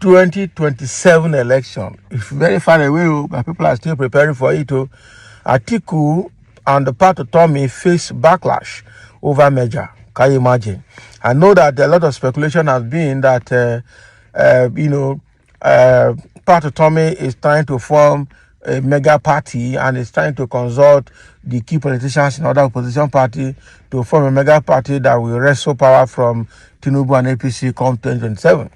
2027 election. It's very far away, but people are still preparing for it. Atiku and the part of Utomi face backlash over merger. Can you imagine? I know that a lot of speculation has been that, part of Utomi is trying to form a mega party and is trying to consult the key politicians in other opposition party to form a mega party that will wrestle power from Tinubu and APC come 2027.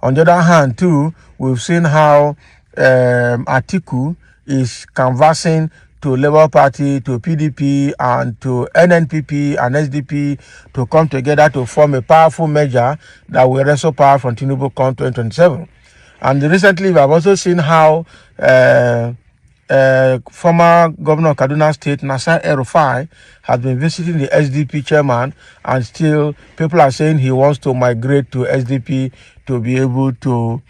On the other hand, too, we've seen how Atiku is canvassing to Labour Party, to PDP, and to NNPP and SDP to come together to form a powerful merger that will wrestle power from Tinubu come 2027. And recently, we have also seen how former governor of Kaduna State, Nasir El-Rufai, has been visiting the SDP chairman, and still people are saying he wants to migrate to SDP to be able to,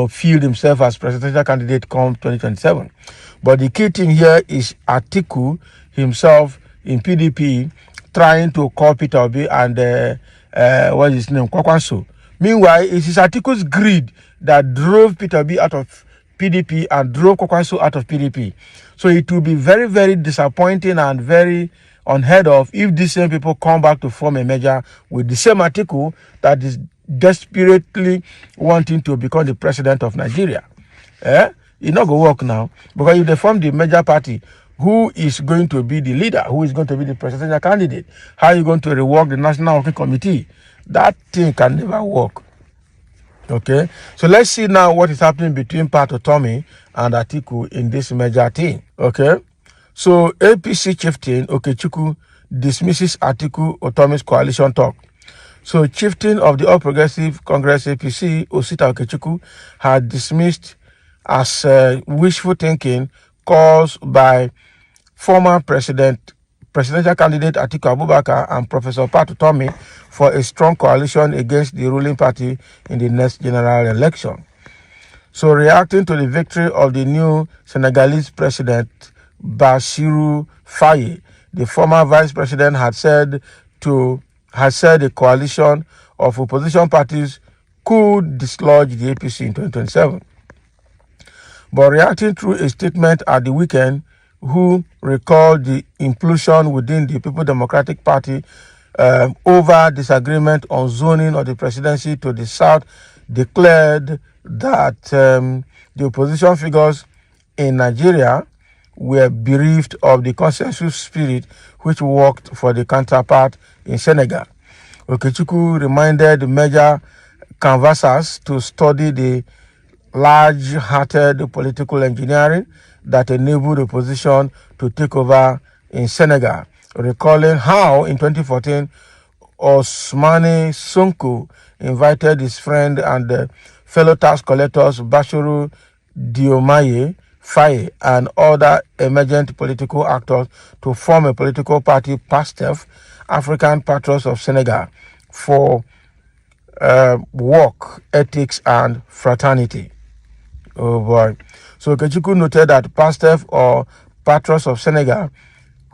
field himself as presidential candidate come 2027. But the key thing here is Atiku himself in PDP trying to call Peter Obi and what is his name, Kwakwanso. Meanwhile, it is Atiku's greed that drove Peter Obi out of PDP and drove Kwakwanso out of PDP. So it will be very, very disappointing and very unheard of if these same people come back to form a merger with the same Atiku that is desperately wanting to become the president of Nigeria. It's not going to work now, because if they form the major party, who is going to be the leader? Who is going to be the presidential candidate? How are you going to rework the National Working Committee? That thing can never work. Okay, so let's see now what is happening between Pat Utomi and Atiku in this major thing. Okay, so APC chieftain Okechukwu dismisses Atiku Utomi's coalition talk. So chieftain of the All Progressive Congress APC, Osita Okechukwu, had dismissed as wishful thinking caused by former presidential candidate Atiku Abubakar and Professor Pat Utomi for a strong coalition against the ruling party in the next general election. So reacting to the victory of the new Senegalese president Bassirou Faye, the former vice president had said a coalition of opposition parties could dislodge the APC in 2027. But reacting through a statement at the weekend, who recalled the implosion within the People Democratic Party over disagreement on zoning of the presidency to the south, declared that the opposition figures in Nigeria were bereaved of the consensus spirit which worked for the counterpart in Senegal. Okechukwu reminded major canvassers to study the large-hearted political engineering that enabled the opposition to take over in Senegal, recalling how in 2014 Ousmane Sonko invited his friend and fellow tax collectors Bassirou Diomaye Faye and other emergent political actors to form a political party, PASTEF, African Patriots of Senegal, for work, ethics, and fraternity. Oh boy. So Okechukwu noted that PASTEF, or Patriots of Senegal,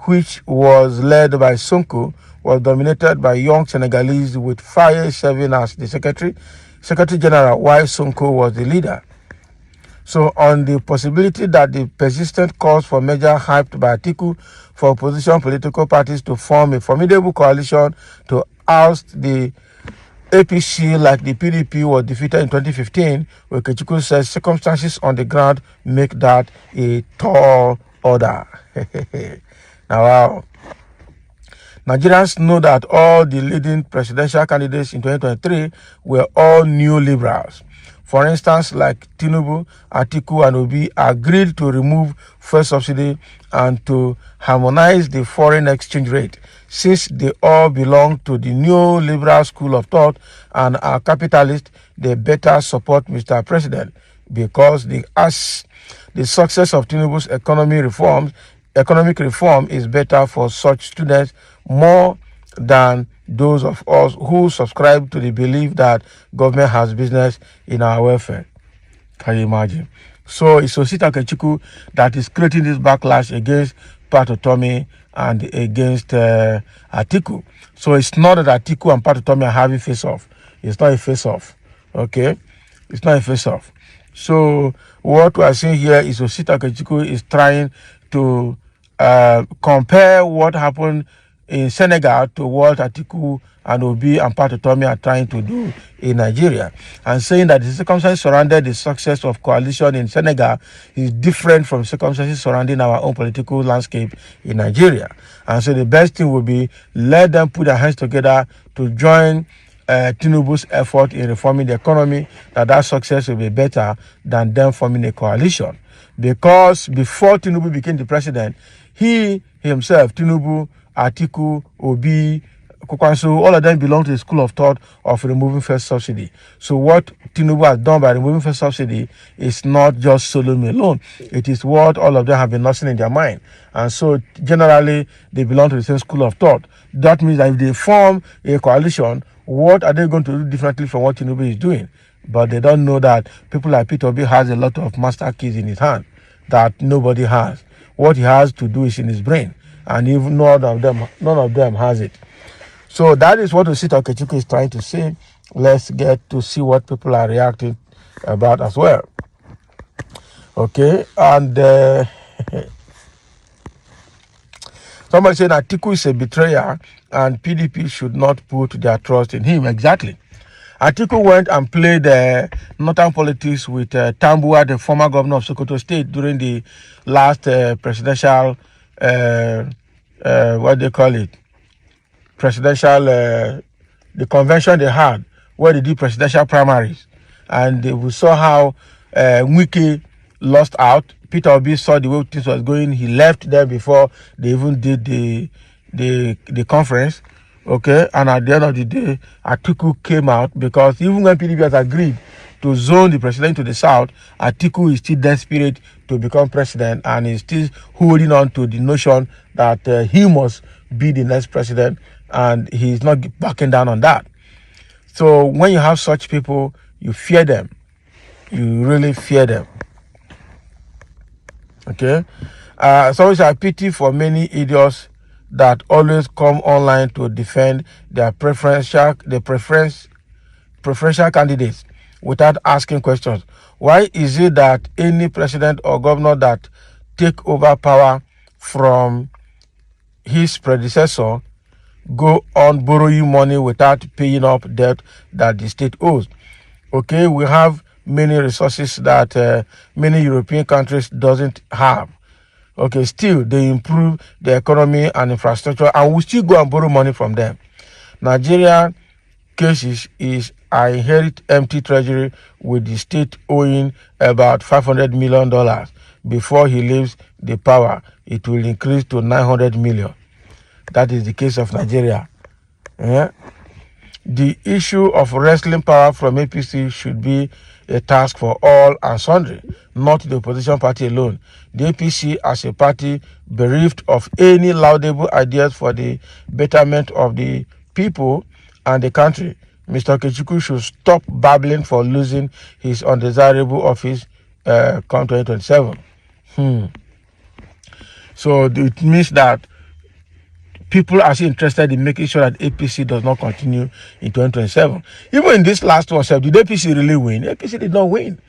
which was led by Sonko, was dominated by young Senegalese, with Faye serving as the Secretary General, while Sonko was the leader. So on the possibility that the persistent calls for merger hyped by Atiku for opposition political parties to form a formidable coalition to oust the APC like the PDP was defeated in 2015, Okechukwu says circumstances on the ground make that a tall order. Now, wow. Nigerians know that all the leading presidential candidates in 2023 were all new liberals. For instance, like Tinubu, Atiku, and Obi agreed to remove fuel subsidy and to harmonize the foreign exchange rate. Since they all belong to the new liberal school of thought and are capitalists, they better support Mr. President, because the success of Tinubu's economic reform is better for such students more than those of us who subscribe to the belief that government has business in our welfare. Can you imagine? So it's Osita Okechukwu that is creating this backlash against Pat Utomi and against Atiku. So it's not that Atiku and Pat Utomi are having face-off. It's not a face-off. Okay? It's not a face-off. So what we are seeing here is Osita Atiku is trying to compare what happened in Senegal to what Atiku and Obi and Pat Utomi are trying to do in Nigeria, and saying that the circumstances surrounding the success of coalition in Senegal is different from circumstances surrounding our own political landscape in Nigeria. And so the best thing would be let them put their hands together to join Tinubu's effort in reforming the economy, that success will be better than them forming a coalition. Because before Tinubu became the president, he himself, Tinubu, Atiku, Obi, Kukwanso, all of them belong to the school of thought of removing first subsidy. So what Tinubu has done by removing first subsidy is not just solo me alone. It is what all of them have been nursing in their mind. And so generally, they belong to the same school of thought. That means that if they form a coalition, what are they going to do differently from what Tinubu is doing? But they don't know that people like Peter Obi has a lot of master keys in his hand that nobody has. What he has to do is in his brain, and even none of them has it. So that is what Osita Atiku is trying to say. Let's get to see what people are reacting about as well. Okay, and somebody said Atiku is a betrayer and PDP should not put their trust in him. Exactly. Atiku went and played northern politics with Tambuwa, the former governor of Sokoto State, during the last presidential, what they call it, presidential, the convention they had, where they did presidential primaries. And we saw how Wike lost out. Peter Obi saw the way things was going. He left there before they even did the conference. Okay, and at the end of the day, Atiku came out, because even when PDP has agreed to zone the president to the south, Atiku is still desperate to become president and is still holding on to the notion that he must be the next president, and he's not backing down on that. So when you have such people, you fear them. You really fear them. Okay, so it's a pity for many idiots that always come online to defend their preferential candidates without asking questions. Why is it that any president or governor that take over power from his predecessor go on borrowing money without paying up debt that the state owes? Okay, we have many resources that many European countries doesn't have. Okay, still they improve the economy and infrastructure, and we still go and borrow money from them. Nigeria case is I inherit empty treasury with the state owing about $500 million. Before he leaves the power, it will increase to 900 million. That is the case of Nigeria. Yeah? The issue of wresting power from APC should be a task for all and sundry, not the opposition party alone. The APC as a party bereft of any laudable ideas for the betterment of the people and the country. Mr. Atiku should stop babbling for losing his undesirable office come 2027. So it means that people are still interested in making sure that APC does not continue in 2027. Even in this last one, did APC really win? APC did not win.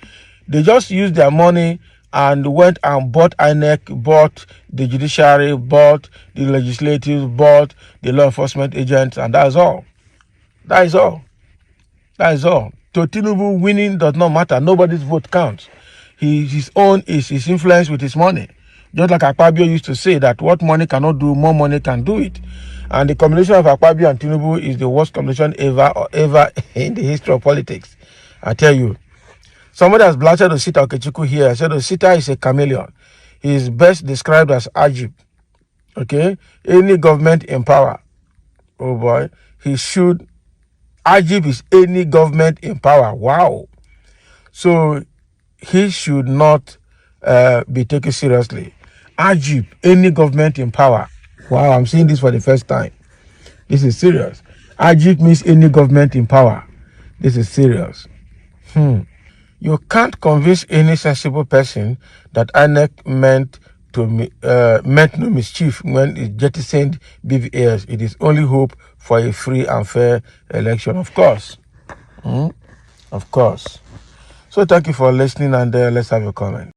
They just used their money and went and bought INEC, bought the judiciary, bought the legislative, bought the law enforcement agents, and that's all. That is all. That is all. To Tinubu, winning does not matter. Nobody's vote counts. His own is his influence with his money. Just like Akpabio used to say that what money cannot do, more money can do it. And the combination of Akpabio and Tinubu is the worst combination ever in the history of politics. I tell you. Somebody has blasted Osita Atiku here. Said Osita is a chameleon. He is best described as Ajib. Okay? Any government in power. Oh boy. Ajib is any government in power. Wow. So he should not be taken seriously. Ajib, any government in power. Wow, I'm seeing this for the first time. This is serious. Ajib means any government in power. This is serious. You can't convince any sensible person that INEC meant no mischief when it jettisoned BVAS. It is only hope for a free and fair election, of course. Of course. So thank you for listening, and let's have a comment.